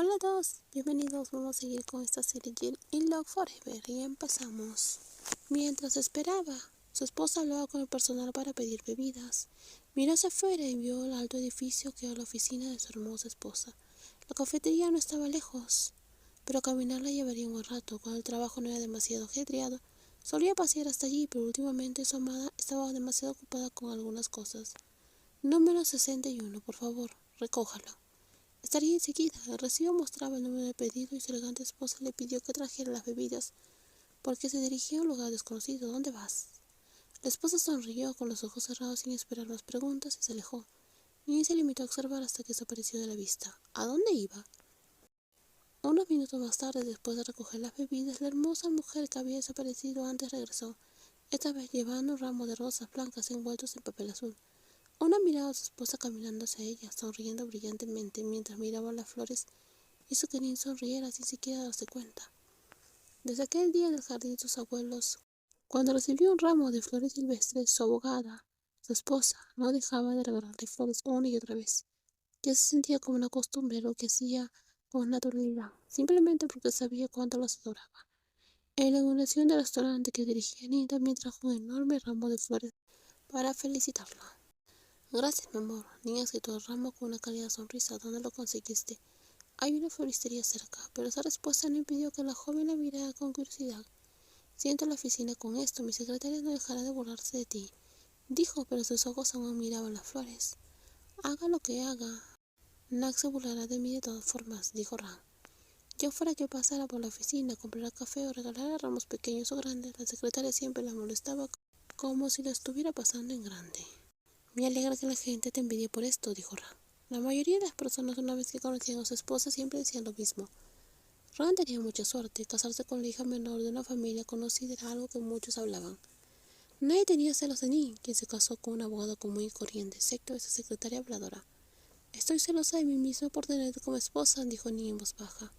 Hola a todos, bienvenidos. Vamos a seguir con esta serie Jill in Love Forever y empezamos. Mientras esperaba, su esposa hablaba con el personal para pedir bebidas. Miró hacia afuera y vio el alto edificio que era la oficina de su hermosa esposa. La cafetería no estaba lejos, pero caminar la llevaría un buen rato. Cuando el trabajo no era demasiado ajetreado, solía pasear hasta allí, pero últimamente su amada estaba demasiado ocupada con algunas cosas. Número 61, por favor, recójalo. Estaría enseguida. El recibo mostraba el número de pedido y su elegante esposa le pidió que trajera las bebidas, porque se dirigía a un lugar desconocido. ¿Dónde vas? La esposa sonrió con los ojos cerrados sin esperar las preguntas y se alejó. Y se limitó a observar hasta que desapareció de la vista. ¿A dónde iba? Unos minutos más tarde, después de recoger las bebidas, la hermosa mujer que había desaparecido antes regresó, esta vez llevando un ramo de rosas blancas envueltos en papel azul. Una miraba a su esposa caminando hacia ella, sonriendo brillantemente mientras miraba las flores. Hizo que Nin sonriera sin siquiera darse cuenta. Desde aquel día en el jardín de sus abuelos, cuando recibió un ramo de flores silvestres, su abogada, su esposa, no dejaba de regalarle flores una y otra vez. Ya se sentía como una costumbre, lo que hacía con naturalidad, simplemente porque sabía cuánto las adoraba. En la inauguración del restaurante que dirigía Nin también trajo un enorme ramo de flores para felicitarla. Gracias, mi amor. Nin aceptó el ramo con una cálida sonrisa. ¿Dónde lo conseguiste? Hay una floristería cerca, pero esa respuesta no impidió que la joven la mirara con curiosidad. Siento la oficina con esto, mi secretaria no dejará de burlarse de ti, dijo, pero sus ojos aún miraban las flores. Haga lo que haga, Nak se burlará de mí de todas formas, dijo Ran. Ya fuera que pasara por la oficina, comprara café o regalara ramos pequeños o grandes, la secretaria siempre la molestaba como si lo estuviera pasando en grande. Me alegra que la gente te envidie por esto, dijo Ran. La mayoría de las personas una vez que conocían a su esposa siempre decían lo mismo. Ran tenía mucha suerte. Casarse con la hija menor de una familia conocida era algo que muchos hablaban. Nadie tenía celos de Nin, quien se casó con un abogado común y corriente, excepto esa secretaria habladora. Estoy celosa de mí misma por tenerte como esposa, dijo Nin en voz baja.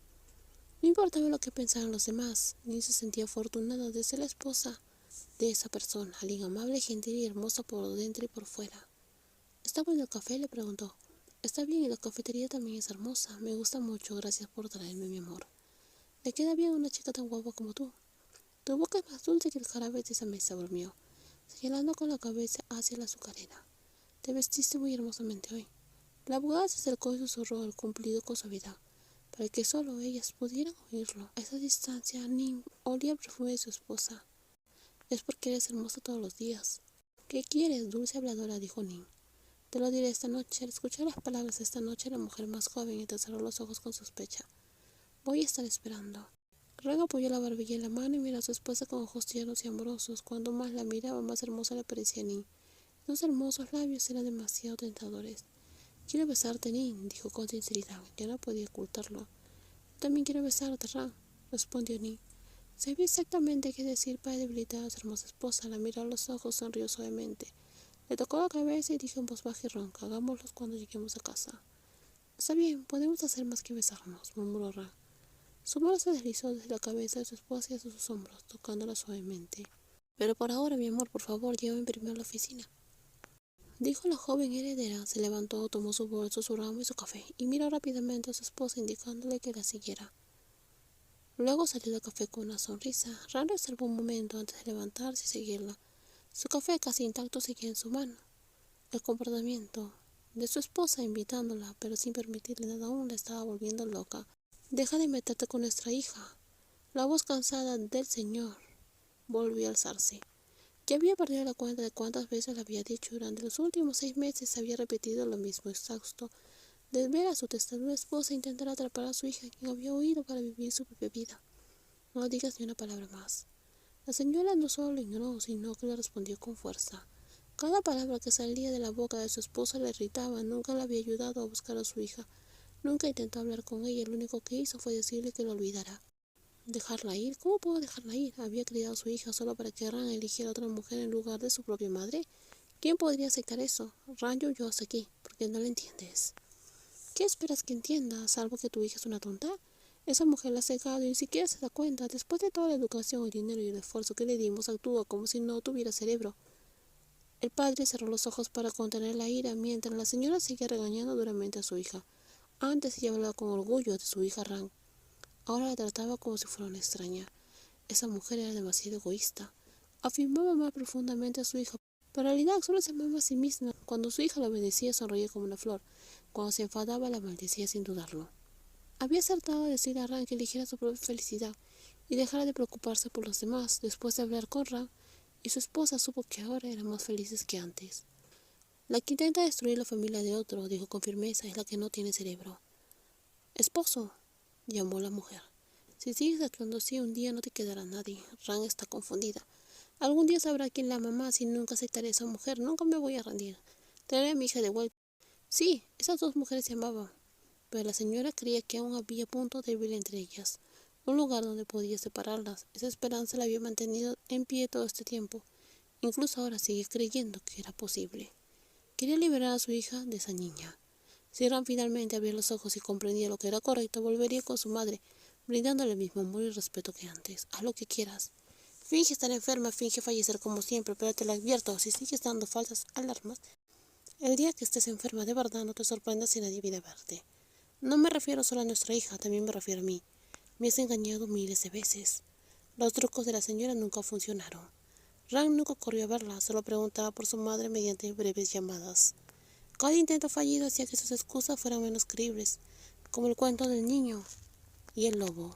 No importaba lo que pensaran los demás. Nin se sentía afortunada de ser la esposa de esa persona, alguien amable, gentil y hermosa por dentro y por fuera. ¿Está bueno el café?, le preguntó. Está bien y la cafetería también es hermosa. Me gusta mucho. Gracias por traerme, mi amor. Le queda bien a una chica tan guapa como tú. Tu boca es más dulce que el jarabe de esa mesa, bromeó, señalando con la cabeza hacia la azucarera. Te vestiste muy hermosamente hoy. La abogada se acercó y susurró el cumplido con suavidad, para que solo ellas pudieran oírlo. A esa distancia, Nin olía el perfume de su esposa. Es porque eres hermosa todos los días. ¿Qué quieres, dulce habladora?, dijo Nin. Te lo diré esta noche. Al escuchar las palabras de esta noche, la mujer más joven entrecerró los ojos con sospecha. Voy a estar esperando. Ran apoyó la barbilla en la mano y miró a su esposa con ojos tiernos y amorosos. Cuanto más la miraba, más hermosa le parecía Nin. Los hermosos labios eran demasiado tentadores. Quiero besarte, Nin, dijo con sinceridad. Ya no podía ocultarlo. También quiero besarte, Ran, respondió Nin. Sabía exactamente qué decir para debilitar a su hermosa esposa. La miró a los ojos, sonrió suavemente. Le tocó la cabeza y dijo en voz baja y ronca: hagámoslo cuando lleguemos a casa. Está bien, podemos hacer más que besarnos, murmuró Ran. Su mano se deslizó desde la cabeza de su esposa hacia sus hombros, tocándola suavemente. Pero por ahora, mi amor, por favor, llévame primero a la oficina, dijo la joven heredera. Se levantó, tomó su bolso, su ramo y su café, y miró rápidamente a su esposa, indicándole que la siguiera. Luego salió del café con una sonrisa. Ran observó un momento antes de levantarse y seguirla. Su café casi intacto seguía en su mano. El comportamiento de su esposa invitándola, pero sin permitirle nada aún, la estaba volviendo loca. Deja de meterte con nuestra hija. La voz cansada del señor volvió a alzarse. Ya había perdido la cuenta de cuántas veces le había dicho. Durante los últimos 6 meses había repetido lo mismo, exhausto de ver a su testaruda esposa intentar atrapar a su hija, quien había huido para vivir su propia vida. No digas ni una palabra más. La señora no solo lo ignoró, sino que le respondió con fuerza. Cada palabra que salía de la boca de su esposa le irritaba. Nunca le había ayudado a buscar a su hija. Nunca intentó hablar con ella. Lo único que hizo fue decirle que lo olvidara. ¿Dejarla ir? ¿Cómo puedo dejarla ir? Había criado a su hija solo para que Ran eligiera a otra mujer en lugar de su propia madre. ¿Quién podría aceptar eso? Ran huyó hasta aquí, porque no lo entiendes. ¿Qué esperas que entienda, salvo que tu hija es una tonta? Esa mujer la ha cegado y ni siquiera se da cuenta. Después de toda la educación, el dinero y el esfuerzo que le dimos, actúa como si no tuviera cerebro. El padre cerró los ojos para contener la ira, mientras la señora seguía regañando duramente a su hija. Antes ella hablaba con orgullo de su hija Ran, ahora la trataba como si fuera una extraña. Esa mujer era demasiado egoísta. Afirmaba amar profundamente a su hija, pero en realidad solo se amaba a sí misma. Cuando su hija la obedecía, sonreía como una flor. Cuando se enfadaba, la maldecía sin dudarlo. Había acertado a decir a Ran que eligiera su propia felicidad y dejara de preocuparse por los demás. Después de hablar con Ran y su esposa, supo que ahora eran más felices que antes. La que intenta destruir la familia de otro, dijo con firmeza, es la que no tiene cerebro. Esposo, llamó la mujer. Si sigues actuando así, un día no te quedará nadie. Ran está confundida. Algún día sabrá quién la ama más y nunca aceptaré a esa mujer. Nunca me voy a rendir. Traeré a mi hija de vuelta. Sí, esas dos mujeres se amaban, pero la señora creía que aún había punto débil entre ellas, un lugar donde podía separarlas. Esa esperanza la había mantenido en pie todo este tiempo. Incluso ahora sigue creyendo que era posible. Quería liberar a su hija de esa niña. Si Ran finalmente abría los ojos y comprendía lo que era correcto, volvería con su madre, brindándole el mismo amor y respeto que antes. Haz lo que quieras. Finge estar enferma, finge fallecer como siempre, pero te lo advierto, si sigues dando falsas alarmas, el día que estés enferma de verdad no te sorprendas si nadie viene a verte. No me refiero solo a nuestra hija, también me refiero a mí. Me has engañado miles de veces. Los trucos de la señora nunca funcionaron. Ran nunca corrió a verla, solo preguntaba por su madre mediante breves llamadas. Cada intento fallido hacía que sus excusas fueran menos creíbles, como el cuento del niño y el lobo.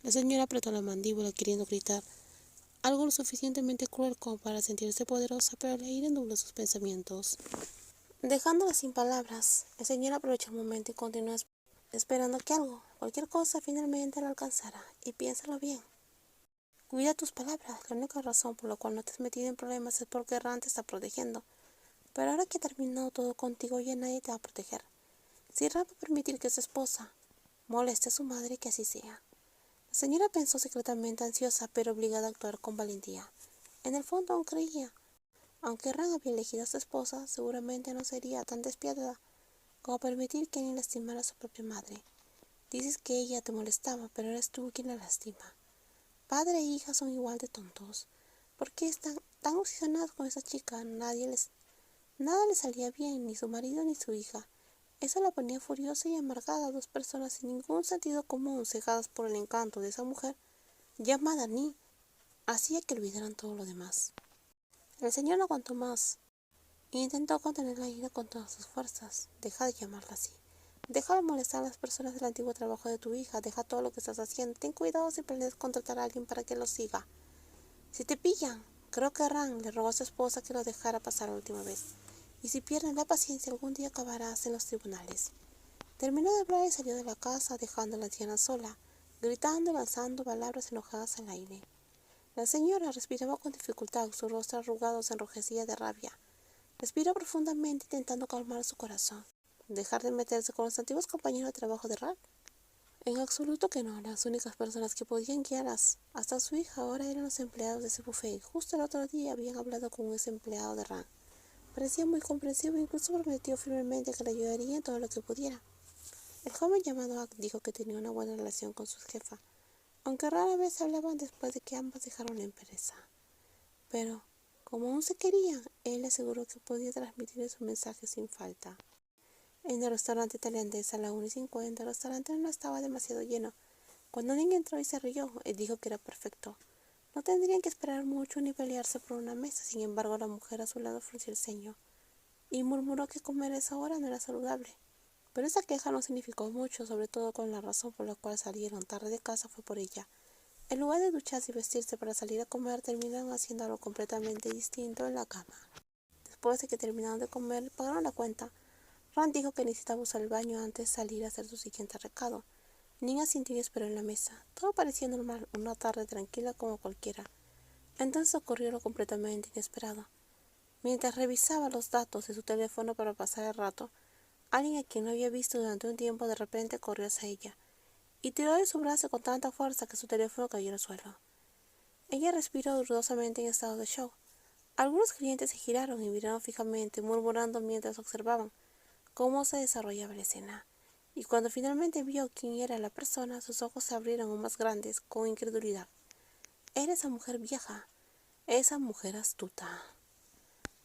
La señora apretó la mandíbula queriendo gritar algo lo suficientemente cruel como para sentirse poderosa, pero la ira nubló sus pensamientos. Dejándola sin palabras, el señor aprovechó el momento y continuó esperando que algo, cualquier cosa, finalmente la alcanzara. Y piénsalo bien. Cuida tus palabras. La única razón por la cual no te has metido en problemas es porque Ran te está protegiendo. Pero ahora que ha terminado todo contigo, ya nadie te va a proteger. Si Ran va a permitir que su esposa moleste a su madre, que así sea. La señora pensó secretamente ansiosa, pero obligada a actuar con valentía. En el fondo aún creía. Aunque Ran había elegido a su esposa, seguramente no sería tan despiadada como permitir que alguien lastimara a su propia madre. Dices que ella te molestaba, pero eres tú quien la lastima. Padre e hija son igual de tontos. ¿Por qué están tan obsesionados con esa chica? Nada les salía bien, ni su marido ni su hija. Eso la ponía furiosa y amargada, dos personas sin ningún sentido común, cegadas por el encanto de esa mujer llamada Ni, hacía que olvidaran todo lo demás. El señor no aguantó más e intentó contener la ira con todas sus fuerzas. Deja de llamarla así. Deja de molestar a las personas del antiguo trabajo de tu hija. Deja todo lo que estás haciendo. Ten cuidado si planeas contratar a alguien para que lo siga. Si te pillan, creo que Ran le rogó a su esposa que lo dejara pasar la última vez. Y si pierden la paciencia, algún día acabarás en los tribunales. Terminó de hablar y salió de la casa, dejando a la anciana sola, gritando y lanzando palabras enojadas al aire. La señora respiraba con dificultad, su rostro arrugado se enrojecía de rabia. Respiró profundamente intentando calmar su corazón. ¿Dejar de meterse con los antiguos compañeros de trabajo de Ran? En absoluto que no. Las únicas personas que podían guiarlas, hasta su hija, ahora eran los empleados de ese buffet. Justo el otro día habían hablado con un ex empleado de Ran. Parecía muy comprensivo e incluso prometió firmemente que le ayudaría en todo lo que pudiera. El joven llamado Ak dijo que tenía una buena relación con su jefa, aunque rara vez hablaban después de que ambas dejaron la empresa. Pero, como aún se querían, él le aseguró que podía transmitir su mensaje sin falta. En el restaurante tailandés a la 1:50, el restaurante no estaba demasiado lleno. Cuando alguien entró y se rió, él dijo que era perfecto. No tendrían que esperar mucho ni pelearse por una mesa. Sin embargo, la mujer a su lado frunció el ceño y murmuró que comer a esa hora no era saludable. Pero esa queja no significó mucho, sobre todo con la razón por la cual salieron tarde de casa fue por ella. En lugar de ducharse y vestirse para salir a comer, terminaron haciendo algo completamente distinto en la cama. Después de que terminaron de comer, pagaron la cuenta. Ran dijo que necesitaba usar el baño antes de salir a hacer su siguiente recado. Nin asintió y esperó en la mesa. Todo parecía normal, una tarde tranquila como cualquiera. Entonces ocurrió lo completamente inesperado. Mientras revisaba los datos de su teléfono para pasar el rato, alguien a quien no había visto durante un tiempo de repente corrió hacia ella y tiró de su brazo con tanta fuerza que su teléfono cayó al suelo. Ella respiró ruidosamente en estado de shock. Algunos clientes se giraron y miraron fijamente, murmurando mientras observaban cómo se desarrollaba la escena. Y cuando finalmente vio quién era la persona, sus ojos se abrieron aún más grandes, con incredulidad. Era esa mujer vieja, esa mujer astuta.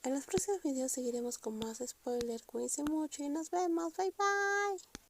En los próximos videos seguiremos con más spoilers. Cuídense mucho y nos vemos. Bye bye.